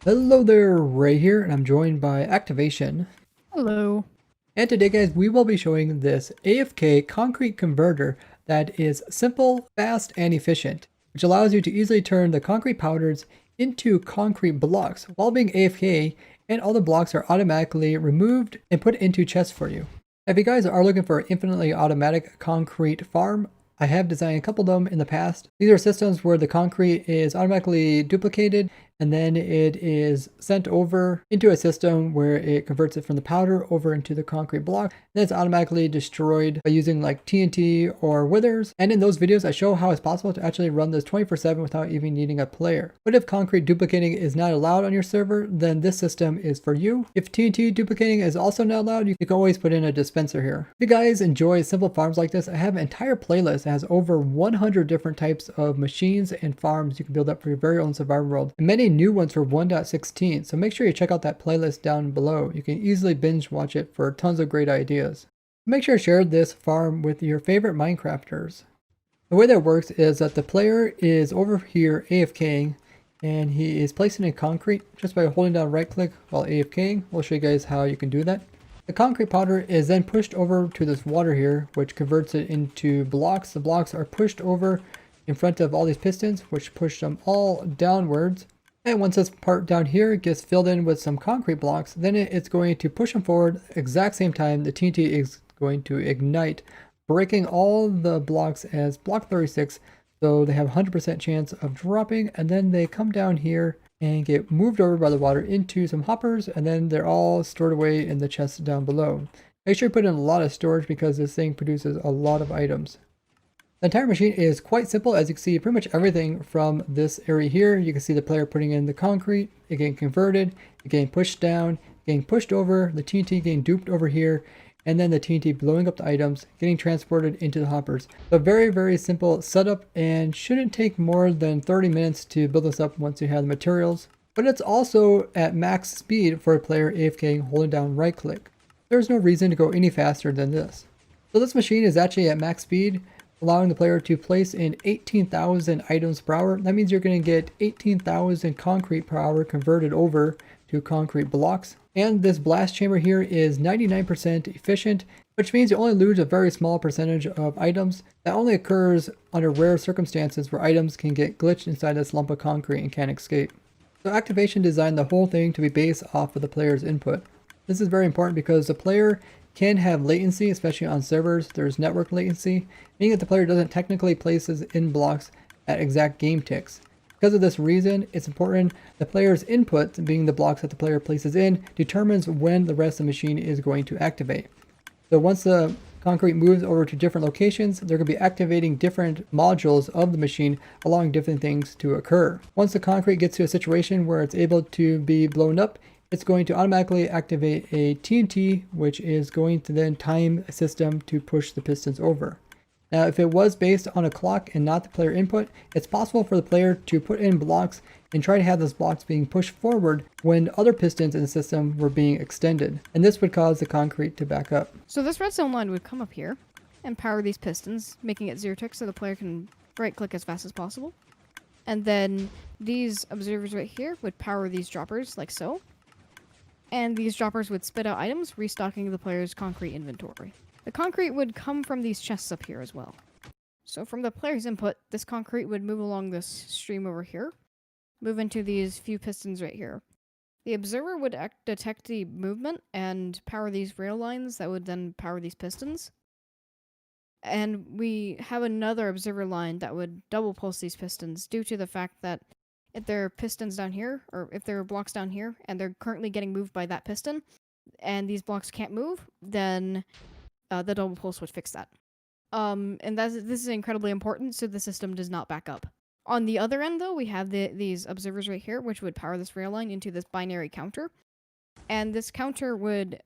Hello there, Ray here, and I'm joined by Activation. Hello. And today, guys, we will be showing this AFK concrete converter that is simple, fast, and efficient, which allows you to easily turn the concrete powders into concrete blocks while being AFK, and all the blocks are automatically removed and put into chests for you. If you guys are looking for an infinitely automatic concrete farm, I have designed a couple of them in the past. These are systems where the concrete is automatically duplicated and then it is sent over into a system where it converts it from the powder over into the concrete block. Then it's automatically destroyed by using like TNT or withers. And in those videos, I show how it's possible to actually run this 24/7 without even needing a player. But if concrete duplicating is not allowed on your server, then this system is for you. If TNT duplicating is also not allowed, you can always put in a dispenser here. If you guys enjoy simple farms like this, I have an entire playlist that has over 100 different types of machines and farms you can build up for your very own survival world, and many new ones for 1.16, so make sure you check out that playlist down below. You can easily binge watch it for tons of great ideas. Make sure to share this farm with your favorite Minecrafters. The way that works is that the player is over here AFKing, and he is placing in concrete just by holding down right click while AFKing. We'll show you guys how you can do that. The concrete powder is then pushed over to this water here, which converts it into blocks. The blocks are pushed over in front of all these pistons, which push them all downwards. And once this part down here gets filled in with some concrete blocks, then it's going to push them forward exact same time. The TNT is going to ignite, breaking all the blocks as block 36, so they have 100% chance of dropping, and then they come down here and get moved over by the water into some hoppers, and then they're all stored away in the chest down below. Make sure you put in a lot of storage because this thing produces a lot of items. The entire machine is quite simple. As you can see, pretty much everything from this area here. You can see the player putting in the concrete, it getting converted, it getting pushed down, getting pushed over, the TNT getting duped over here, and then the TNT blowing up the items, getting transported into the hoppers. So very, very simple setup, and shouldn't take more than 30 minutes to build this up once you have the materials. But it's also at max speed for a player AFK holding down right click. There's no reason to go any faster than this. So this machine is actually at max speed, allowing the player to place in 18,000 items per hour. That means you're going to get 18,000 concrete per hour converted over to concrete blocks. And this blast chamber here is 99% efficient, which means you only lose a very small percentage of items. That only occurs under rare circumstances where items can get glitched inside this lump of concrete and can't escape. So Activation designed the whole thing to be based off of the player's input. This is very important because the player can have latency, especially on servers. There's network latency, meaning that the player doesn't technically place in blocks at exact game ticks. Because of this reason, it's important the player's input, being the blocks that the player places in, determines when the rest of the machine is going to activate. So once the concrete moves over to different locations, they're going to be activating different modules of the machine, allowing different things to occur. Once the concrete gets to a situation where it's able to be blown up, it's going to automatically activate a TNT, which is going to then time a system to push the pistons over. Now, if it was based on a clock and not the player input, it's possible for the player to put in blocks and try to have those blocks being pushed forward when other pistons in the system were being extended. And this would cause the concrete to back up. So this redstone line would come up here and power these pistons, making it 0 tick so the player can right click as fast as possible. And then these observers right here would power these droppers like so. And these droppers would spit out items, restocking the player's concrete inventory. The concrete would come from these chests up here as well. So from the player's input, this concrete would move along this stream over here, move into these few pistons right here. The observer would detect the movement and power these rail lines that would then power these pistons. And we have another observer line that would double pulse these pistons due to the fact that if there are pistons down here, or if there are blocks down here, and they're currently getting moved by that piston, and these blocks can't move, then the double pulse would fix that. And this is incredibly important so the system does not back up. On the other end, though, we have these observers right here, which would power this rail line into this binary counter. And this counter would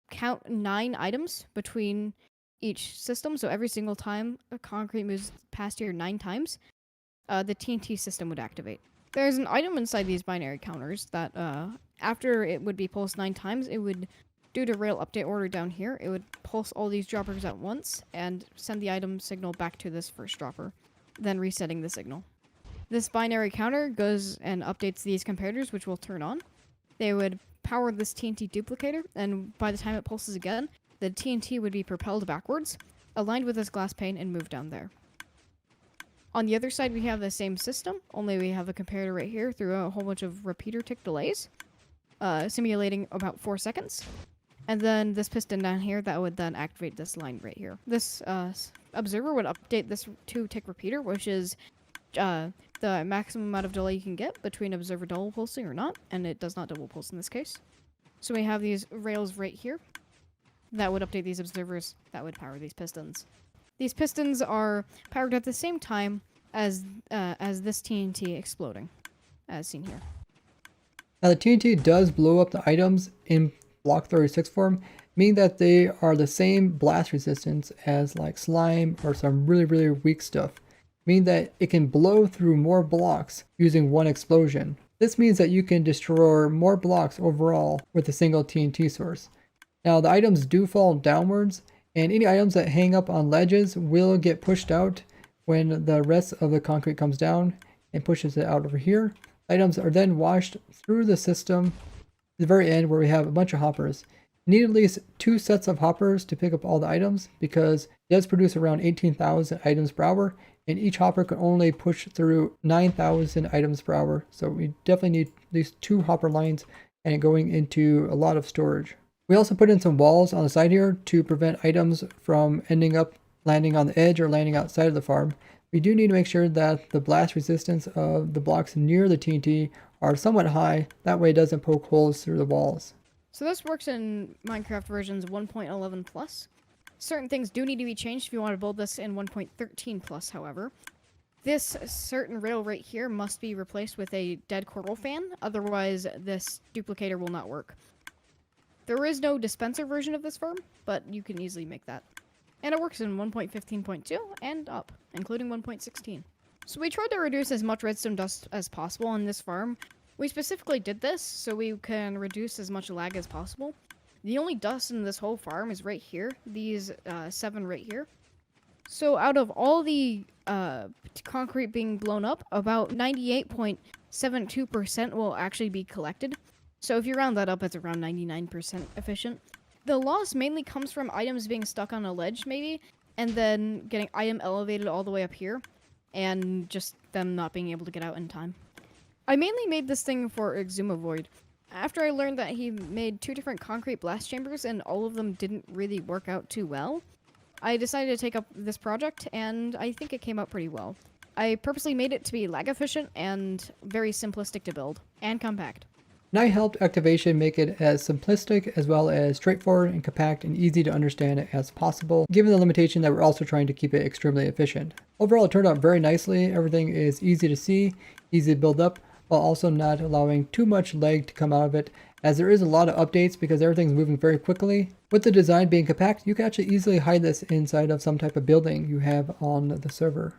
count 9 items between each system. So every single time a concrete moves past here 9 times, the TNT system would activate. There's an item inside these binary counters that after it would be pulsed 9 times, it would, due to rail update order down here, it would pulse all these droppers at once and send the item signal back to this first dropper, then resetting the signal. This binary counter goes and updates these comparators, which will turn on. They would power this TNT duplicator, and by the time it pulses again, the TNT would be propelled backwards, aligned with this glass pane, and moved down there. On the other side, we have the same system, only we have a comparator right here through a whole bunch of repeater tick delays, simulating about 4 seconds. And then this piston down here that would then activate this line right here. This observer would update this 2-tick repeater, which is the maximum amount of delay you can get between observer double pulsing or not, and it does not double pulse in this case. So we have these rails right here that would update these observers that would power these pistons. These pistons are powered at the same time as this TNT exploding, as seen here. Now the TNT does blow up the items in block 36 form, meaning that they are the same blast resistance as like slime or some really weak stuff, meaning that it can blow through more blocks using one explosion. This means that you can destroy more blocks overall with a single TNT source. Now the items do fall downwards, and any items that hang up on ledges will get pushed out when the rest of the concrete comes down and pushes it out over here. Items are then washed through the system to the very end where we have a bunch of hoppers. You need at least 2 sets of hoppers to pick up all the items because it does produce around 18,000 items per hour, and each hopper can only push through 9,000 items per hour. So we definitely need at least 2 hopper lines and going into a lot of storage. We also put in some walls on the side here to prevent items from ending up landing on the edge or landing outside of the farm. We do need to make sure that the blast resistance of the blocks near the TNT are somewhat high. That way it doesn't poke holes through the walls. So this works in Minecraft versions 1.11 plus. Certain things do need to be changed if you want to build this in 1.13 plus, however. This certain rail right here must be replaced with a dead coral fan, otherwise this duplicator will not work. There is no dispenser version of this farm, but you can easily make that. And it works in 1.15.2 and up, including 1.16. So we tried to reduce as much redstone dust as possible on this farm. We specifically did this so we can reduce as much lag as possible. The only dust in this whole farm is right here, these 7 right here. So out of all the concrete being blown up, about 98.72% will actually be collected. So if you round that up, it's around 99% efficient. The loss mainly comes from items being stuck on a ledge, maybe, and then getting item elevated all the way up here, and just them not being able to get out in time. I mainly made this thing for Exumavoid. After I learned that he made 2 different concrete blast chambers and all of them didn't really work out too well, I decided to take up this project, and I think it came out pretty well. I purposely made it to be lag efficient and very simplistic to build, and compact. And I helped activation make it as simplistic as well as straightforward and compact and easy to understand as possible, given the limitation that we're also trying to keep it extremely efficient. Overall, it turned out very nicely. Everything is easy to see, easy to build up, while also not allowing too much lag to come out of it, as there is a lot of updates because everything's moving very quickly. With the design being compact, you can actually easily hide this inside of some type of building you have on the server.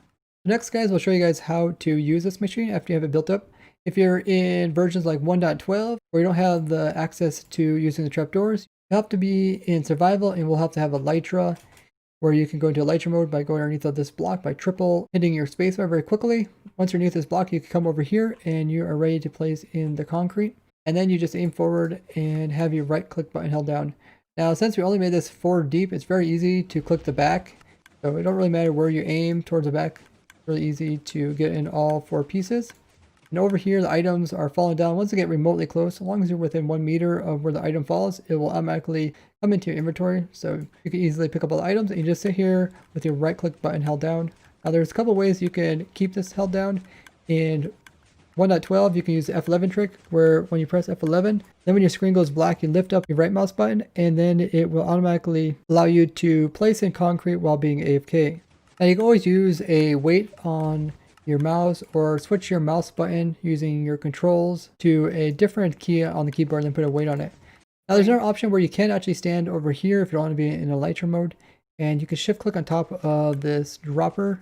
Next, guys, we'll show you guys how to use this machine after you have it built up. If you're in versions like 1.12, where you don't have the access to using the trapdoors, you have to be in survival, and we'll have to have a Elytra, where you can go into Elytra mode by going underneath of this block by triple hitting your spacebar very quickly. Once you're underneath this block, you can come over here and you are ready to place in the concrete. And then you just aim forward and have your right click button held down. Now, since we only made this 4 deep, it's very easy to click the back. So it don't really matter where you aim towards the back. It's really easy to get in all 4 pieces. And over here, the items are falling down. Once they get remotely close, as long as you're within 1 meter of where the item falls, it will automatically come into your inventory. So you can easily pick up all the items, and you just sit here with your right click button held down. Now there's a couple ways you can keep this held down. In 1.12, you can use the F11 trick, where when you press F11, then when your screen goes black, you lift up your right mouse button, and then it will automatically allow you to place in concrete while being AFK. Now you can always use a weight on your mouse or switch your mouse button using your controls to a different key on the keyboard and then put a weight on it. Now there's another option where you can actually stand over here if you don't want to be in Elytra mode, and you can shift click on top of this dropper,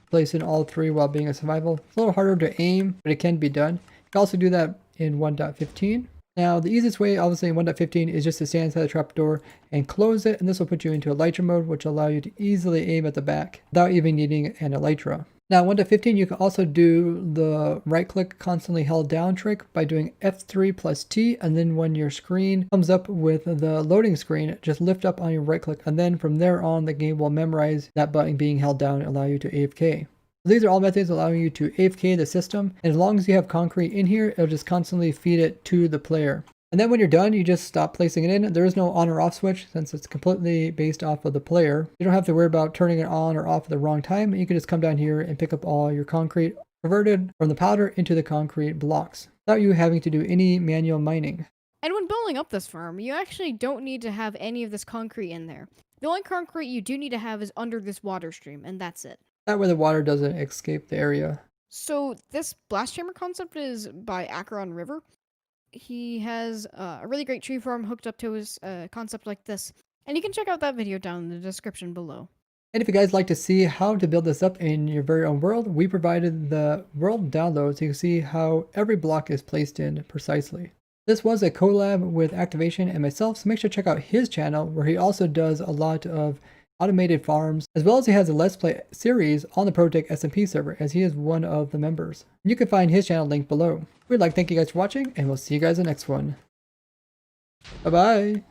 place in all 3 while being a survival. It's a little harder to aim, but it can be done. You can also do that in 1.15. Now the easiest way obviously in 1.15 is just to stand inside the trapdoor and close it, and this will put you into Elytra mode, which will allow you to easily aim at the back without even needing an Elytra. Now 1 to 15, you can also do the right click constantly held down trick by doing F3 plus T, and then when your screen comes up with the loading screen, just lift up on your right click, and then from there on the game will memorize that button being held down and allow you to AFK. So these are all methods allowing you to AFK the system, and as long as you have concrete in here, it'll just constantly feed it to the player. And then when you're done, you just stop placing it in. There is no on or off switch since it's completely based off of the player. You don't have to worry about turning it on or off at the wrong time. You can just come down here and pick up all your concrete converted from the powder into the concrete blocks without you having to do any manual mining. And when building up this farm, you actually don't need to have any of this concrete in there. The only concrete you do need to have is under this water stream, and that's it. That way the water doesn't escape the area. So this blast chamber concept is by Acheron River. He has a really great tree farm hooked up to his concept like this. And you can check out that video down in the description below. And if you guys like to see how to build this up in your very own world, we provided the world download so you can see how every block is placed in precisely. This was a collab with Activation and myself, so make sure to check out his channel where he also does a lot of automated farms, as well as he has a Let's Play series on the ProtoTech SMP server, as he is one of the members. You can find his channel linked below. We'd like to thank you guys for watching, and we'll see you guys in the next one. Bye bye!